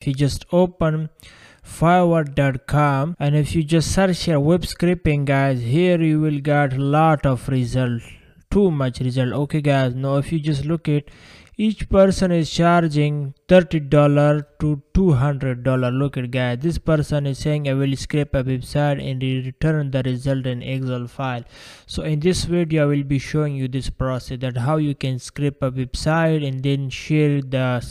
If you just open FarooqYard.com and if you just search here web scraping, guys, here you will get a lot of result, too much result. Okay guys, now if you just look at, each person is charging $30 to $200. Look at guys, this person is saying I will scrape a website and return the result in Excel file. So in this video I will be showing you this process, that how you can scrape a website and then share the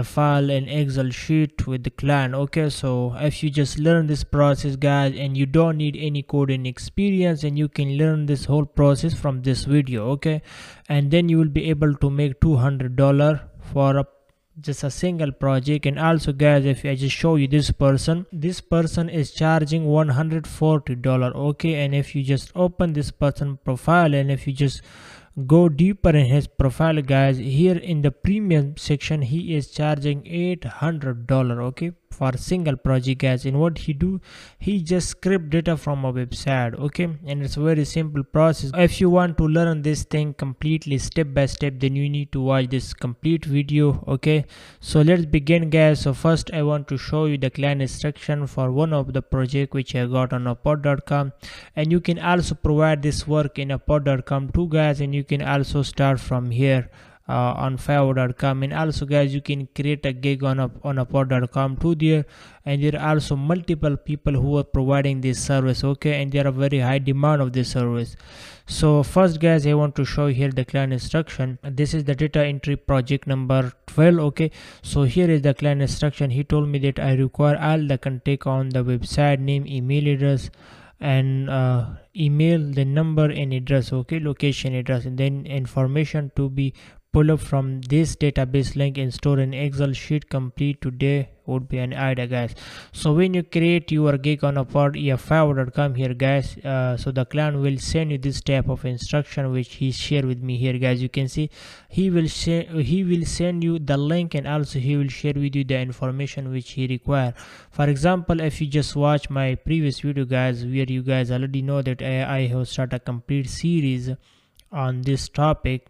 file in Excel sheet with the client. Okay, so if you just learn this process, guys, and you don't need any coding experience, and you can learn this whole process from this video. Okay, and then you will be able to make $200 for just a single project. And also guys, if I just show you this person is charging $140. Okay, and if you just open this person profile and if you just go deeper in his profile, guys, here in the premium section he is charging $800. Okay, for a single project, guys. And what he do, he just scrape data from a website. Okay, and it's a very simple process. If you want to learn this thing completely step by step, then you need to watch this complete video. Okay, so let's begin, guys. So first I want to show you the client instruction for one of the project which I got on upwork.com, and you can also provide this work in upwork.com too, guys, and you can also start from here on FarooqYard.com. And also guys, you can create a gig on upwork.com too there, and there are also multiple people who are providing this service. Okay, and there are very high demand of this service. So first guys, I want to show here the client instruction. This is the data entry project number 12. Okay, so here is the client instruction. He told me that I require all the contact on the website, name, email address, and email, the number and address. Okay, location, address, and then information to be pull up from this database link and store in Excel sheet. Complete today would be an idea, guys. So when you create your gig on FarooqYard.com here, guys, so the client will send you this type of instruction which he shared with me here, guys. You can see he will send you the link, and also he will share with you the information which he require. For example, if you just watch my previous video, guys, where you guys already know that I have started a complete series on this topic.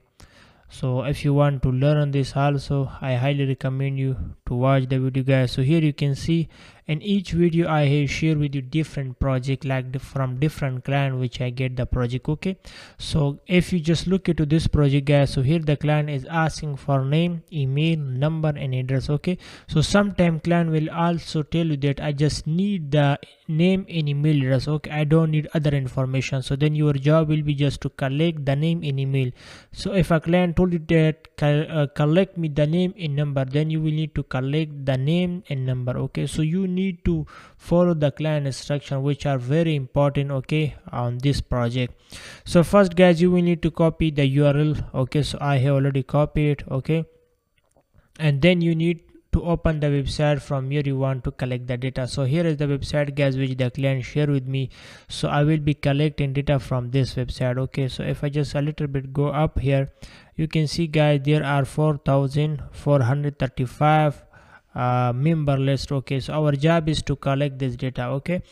So if you want to learn this also, I highly recommend you to watch the video, guys. So here you can see in each video I have shared with you different project, like from different client which I get the project. Okay, so if you just look into this project, guys, so here the client is asking for name, email, number and address. Okay, so sometime client will also tell you that I just need the name and email address. Okay, I don't need other information. So then your job will be just to collect the name and email. So if a client told you that collect me the name and number, then you will need to collect the name and number. Okay, so you need to follow the client instruction which are very important, okay, on this project. So first guys, you will need to copy the URL. Okay, so I have already copied. Okay, and then you need to open the website from here you want to collect the data. So here is the website, guys, which the client shared with me. So I will be collecting data from this website. Okay, so if I just a little bit go up here, you can see, guys, there are 4,435 member list. Okay, so our job is to collect this data. Okay,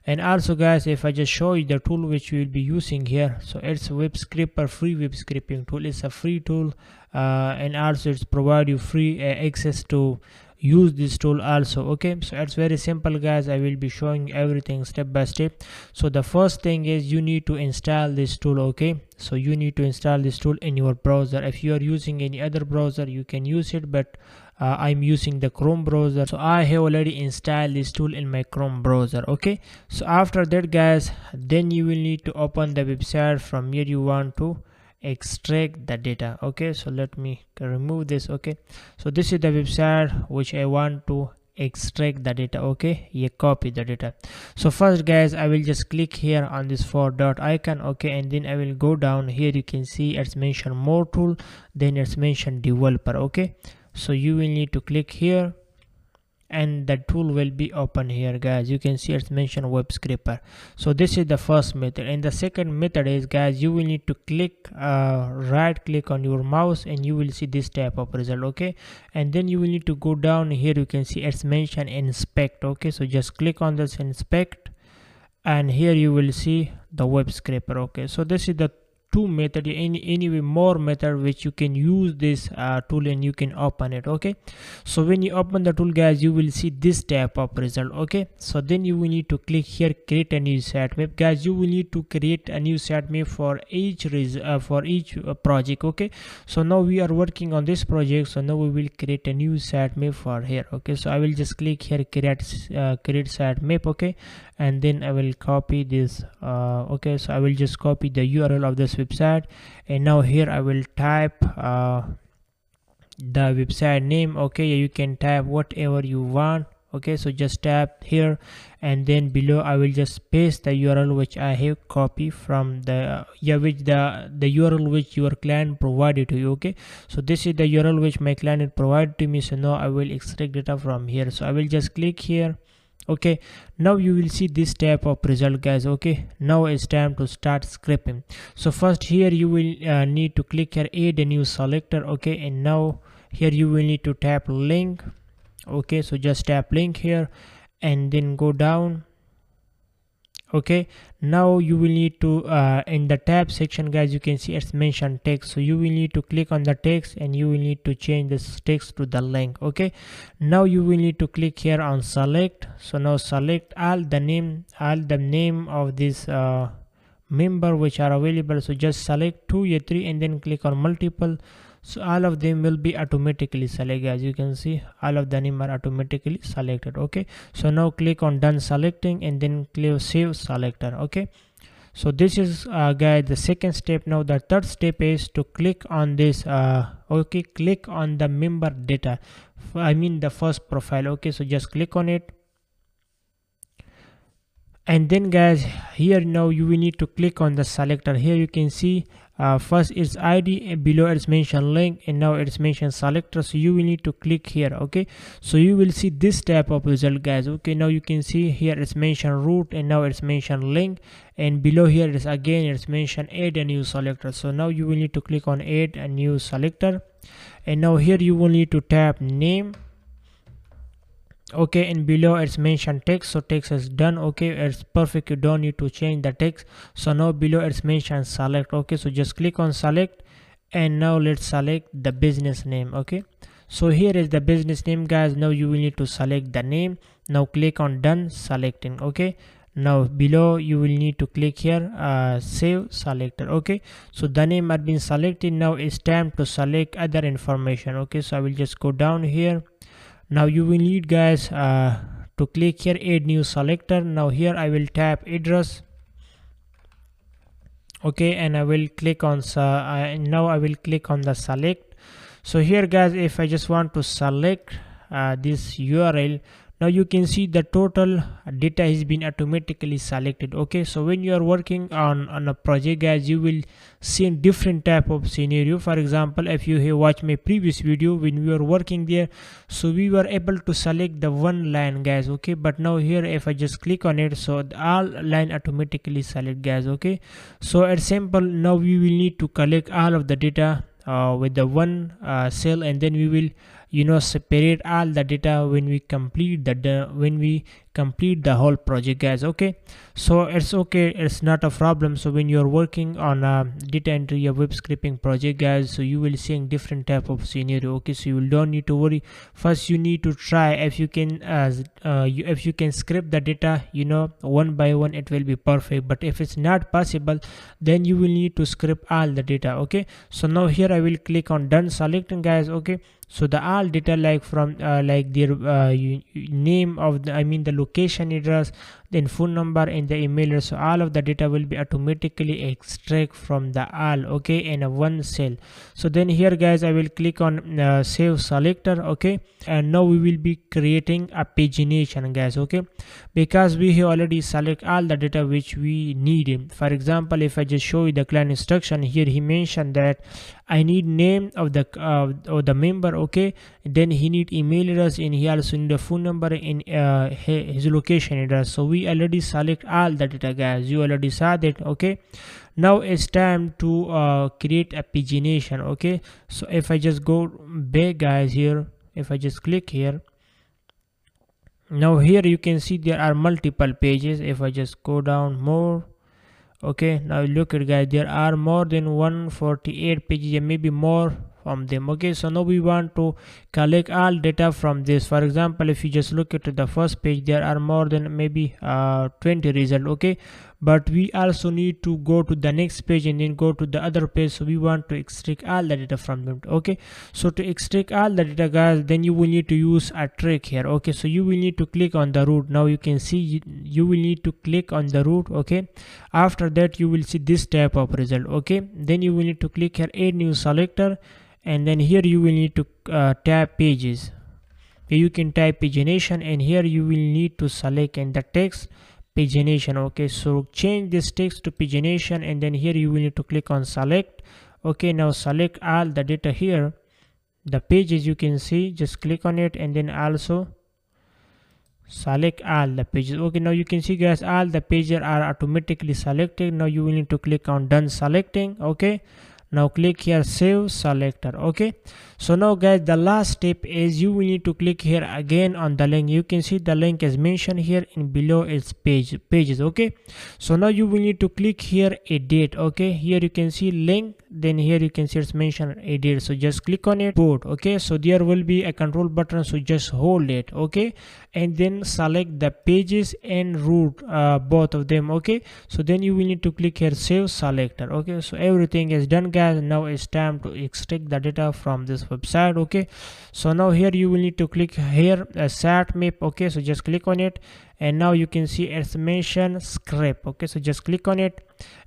and also guys, if I just show you the tool which we will be using here, so it's web scraper, free web scraping tool. It's a free tool, and also it's provide you free access to use this tool also. Okay, so it's very simple, guys. I will be showing everything step by step. So the first thing is you need to install this tool. Okay, so you need to install this tool in your browser. If you are using any other browser, you can use it, but I'm using the Chrome browser, so I have already installed this tool in my Chrome browser. Okay, so after that, guys, then you will need to open the website. From here you want to extract the data. Okay, so let me remove this. Okay, so this is the website which I want to extract the data. Okay, you copy the data. So first, guys, I will just click here on this 4 dot icon. Okay, and then I will go down here. You can see it's mentioned more tool, then it's mentioned developer. Okay, so you will need to click here and the tool will be open here, guys. You can see it's mentioned web scraper. So this is the first method, and the second method is, guys, you will need to click right click on your mouse and you will see this type of result. Okay, and then you will need to go down here. You can see it's mentioned inspect. Okay, so just click on this inspect, and here you will see the web scraper. Okay, so this is the two method, anyway more method which you can use this tool and you can open it. Okay, so when you open the tool guys, you will see this type of result. Okay, so then you will need to click here, create a new sitemap. Guys, you will need to create a new sitemap for each project. Okay, so now we are working on this project, so now we will create a new sitemap for here. Okay, so I will just click here, create sitemap. Okay, and then I will copy this. Okay, so I will just copy the URL of this website, and now here I will type the website name. Okay, you can type whatever you want. Okay, so just tap here, and then below I will just paste the URL which I have copied from the the URL which your client provided to you. Okay, so this is the URL which my client provided to me. So now I will extract data from here, so I will just click here. Okay, now you will see this type of result guys. Okay, now it's time to start scripting. So first here you will need to click here, add a new selector. Okay, and now here you will need to tap link. Okay, so just tap link here and then go down. Okay, now you will need to in the tab section guys, you can see it's mentioned text, so you will need to click on the text and you will need to change this text to the link. Okay, now you will need to click here on select. So now select all the name of this member which are available. So just select 2 or 3 and then click on multiple, so all of them will be automatically selected. As you can see, all of the name are automatically selected. Okay, so now click on done selecting and then click save selector. Okay, so this is guys the second step. Now the third step is to click on this okay, click on the member data, I mean the first profile. Okay, so just click on it, and then guys here now you will need to click on the selector. Here you can see first is ID, below it's mentioned link, and now it's mentioned selector. So you will need to click here. Okay, so you will see this type of result guys. Okay, now you can see here it's mentioned root, and now it's mentioned link, and below here is again it's mentioned add a new selector. So now you will need to click on add a new selector, and now here you will need to tap name. Okay, and below it's mentioned text, so text is done. Okay, it's perfect, you don't need to change the text. So now below it's mentioned select. Okay, so just click on select, and now let's select the business name. Okay, so here is the business name guys. Now you will need to select the name. Now click on done selecting. Okay, now below you will need to click here save selector. Okay, so the name has been selected. Now it's time to select other information. Okay, so I will just go down here. Now you will need guys to click here add new selector. Now here I will tap address. Okay, and I will click on now I will click on the select. So here guys, if I just want to select this URL, now you can see the total data has been automatically selected. Okay, so when you are working on a project guys, you will see different type of scenario. For example, if you have watched my previous video when we were working there, so we were able to select the one line guys. Okay, but now here if I just click on it, so all line automatically select guys. Okay, so it's simple. Now we will need to collect all of the data with the one cell, and then we will separate all the data when we complete the whole project guys. Okay, so it's not a problem. So when you're working on a data entry or web scraping project guys, so you will see different type of scenario. Okay, so you don't need to worry. First you need to try if you can scrape the data one by one, it will be perfect. But if it's not possible, then you will need to scrape all the data. Okay, so now here I will click on done selecting guys. Okay, so the all data like from like their name of the location address, then phone number and the email. So all of the data will be automatically extract from the all. Okay, in a one cell. So then here guys I will click on save selector. Okay, and now we will be creating a pagination guys. Okay, because we have already select all the data which we need. For example, if I just show you the client instruction, here he mentioned that I need name of the member. Okay, then he need email address, and he also need the phone number and his location address. So we already select all the data guys, you already saw that. Okay, now it's time to create a pagination. Okay, so if I just go back guys, here if I just click here, now here you can see there are multiple pages. If I just go down more, Okay, now look at guys, there are more than 148 pages and maybe more from them. Okay, so now we want to collect all data from this. For example, if you just look at the first page, there are more than maybe 20 results. Okay, but we also need to go to the next page and then go to the other page, so we want to extract all the data from them. Okay, so to extract all the data guys, then you will need to use a trick here. Okay, so you will need to click on the root. Now you can see you will need to click on the root. Okay, after that you will see this type of result. Okay, then you will need to click here add new selector, and then here you will need to tab pages. You can type pagination, and here you will need to select in the text pagination. Okay, so change this text to pagination, and then here you will need to click on select. Okay, now select all the data here, the pages you can see, just click on it and then also select all the pages. Okay, now you can see guys, all the pages are automatically selected. Now you will need to click on done selecting. Okay, now click here save selector. Okay, so now guys, the last step is you will need to click here again on the link. You can see the link is mentioned here in below its pages. Okay, so now you will need to click here edit. Okay, here you can see link, then here you can see it's mentioned edit, so just click on it board. Okay, so there will be a control button, so just hold it. Okay, and then select the pages and root, both of them. Okay, so then you will need to click here save selector. Okay, so everything is done guys. Now it's time to extract the data from this website. Okay, so now here you will need to click here a sat map. Okay, so just click on it, and now you can see it's mentioned script. Okay, so just click on it,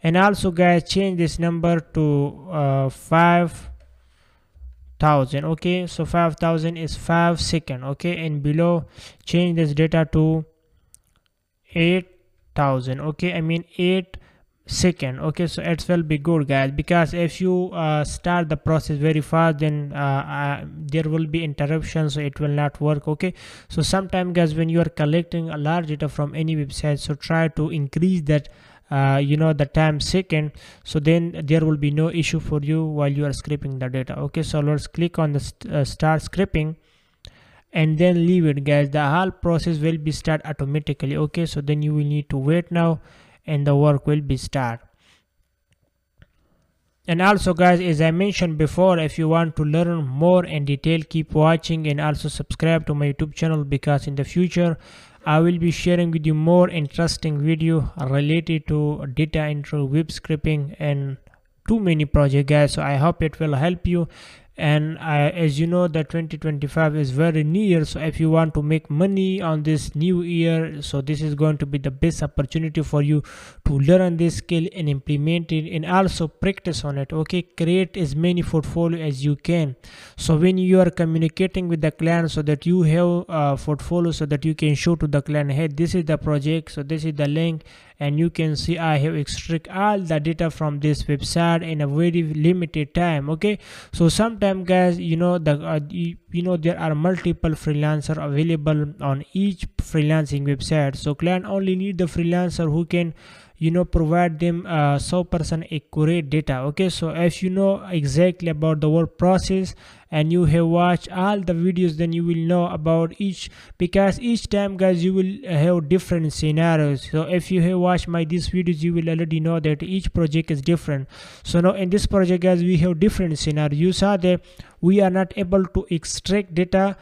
and also guys, change this number to 5,000. Okay, so 5,000 is 5 seconds. Okay, and below change this data to 8,000. Okay, I mean 8 second. Okay, so it will be good guys, because if you start the process very fast, then there will be interruption, so it will not work. Okay, so sometimes guys, when you are collecting a large data from any website, so try to increase that the time second, so then there will be no issue for you while you are scraping the data. Okay, so let's click on the start scraping, and then leave it guys. The whole process will be start automatically. Okay, so then you will need to wait now, and the work will be start. And also guys, as I mentioned before, if you want to learn more in detail, keep watching and also subscribe to my YouTube channel, because in the future I will be sharing with you more interesting video related to data entry, web scraping, and too many projects guys. So I hope it will help you. And as you know that 2025 is very near, so if you want to make money on this new year, so this is going to be the best opportunity for you to learn this skill and implement it, and also practice on it. Okay, create as many portfolio as you can, so when you are communicating with the client, so that you have a portfolio, so that you can show to the client, hey, this is the project, so this is the link, and you can see I have extract all the data from this website in a very limited time. Okay, so sometimes guys, there are multiple freelancers available on each freelancing website, so client only need the freelancer who can provide them 100% accurate data. Okay, so if you know exactly about the work process and you have watched all the videos, then you will know about each, because each time guys you will have different scenarios. So if you have watched these videos, you will already know that each project is different. So now in this project guys, we have different scenarios. You saw that we are not able to extract data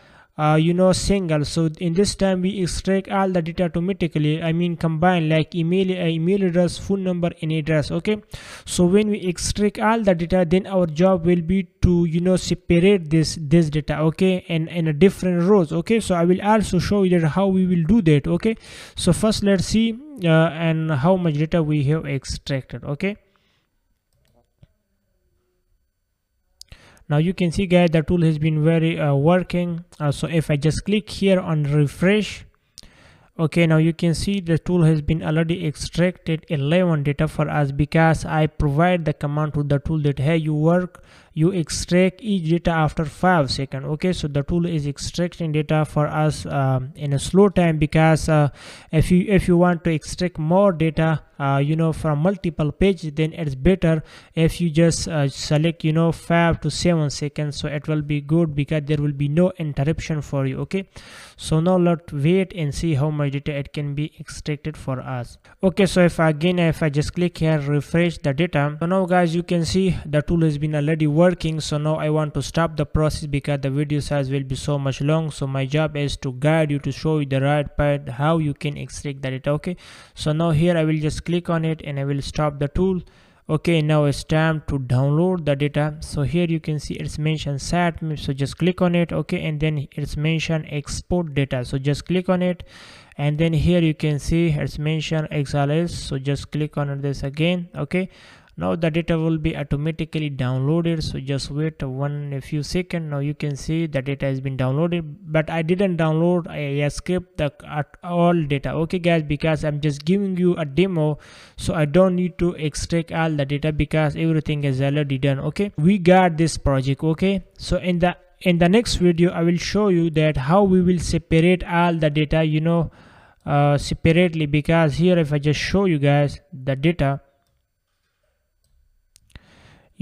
single, so in this time we extract all the data automatically, I mean combine, like email address, phone number, and address. Okay, so when we extract all the data, then our job will be to separate this data, okay, and in a different rows. Okay, so I will also show you that how we will do that. Okay, so first let's see and how much data we have extracted. Okay, now you can see guys, the tool has been very working. So if I just click here on refresh, okay, now you can see the tool has been already extracted 11 data for us, because I provide the command to the tool that hey, you work you extract each data after 5 seconds. Okay, so the tool is extracting data for us in a slow time, because if you want to extract more data from multiple pages, then it's better if you just select 5 to 7 seconds, so it will be good because there will be no interruption for you. Okay, so now let's wait and see how much data it can be extracted for us. Okay, so if I just click here, refresh the data, so now guys you can see the tool has been already working. So now I want to stop the process because the video size will be so much long. So my job is to guide you, to show you the right path how you can extract the data. Okay, so now here I will just click on it and I will stop the tool. Okay, now it's time to download the data. So here you can see it's mentioned set, so just click on it. Okay, and then it's mentioned export data, so just click on it, and then here you can see it's mentioned XLS, so just click on this again. Okay, now the data will be automatically downloaded, so just wait a few seconds. Now you can see the data has been downloaded, but I didn't download, I skipped the all data. Okay guys, because I'm just giving you a demo, so I don't need to extract all the data because everything is already done. Okay, we got this project. Okay, so in the next video I will show you that how we will separate all the data separately, because here if I just show you guys the data,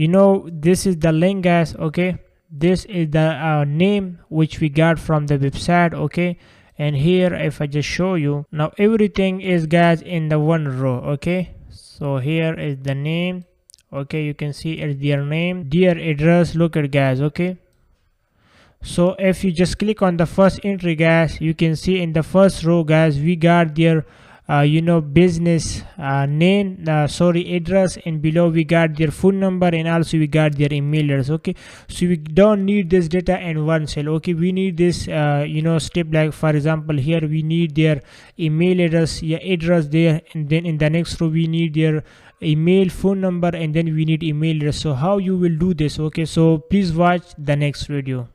this is the link guys. Okay, this is the name which we got from the website. Okay, and here if I just show you, now everything is guys in the one row. Okay, so here is the name. Okay, you can see it's their name, their address. Look at guys. Okay, so if you just click on the first entry guys, you can see in the first row guys we got their business name, address, and below we got their phone number, and also we got their email address. Okay, so we don't need this data in one cell. Okay, we need this step, like for example here we need their email address, address there, and then in the next row we need their email, phone number, and then we need email address. So how you will do this? Okay, so please watch the next video.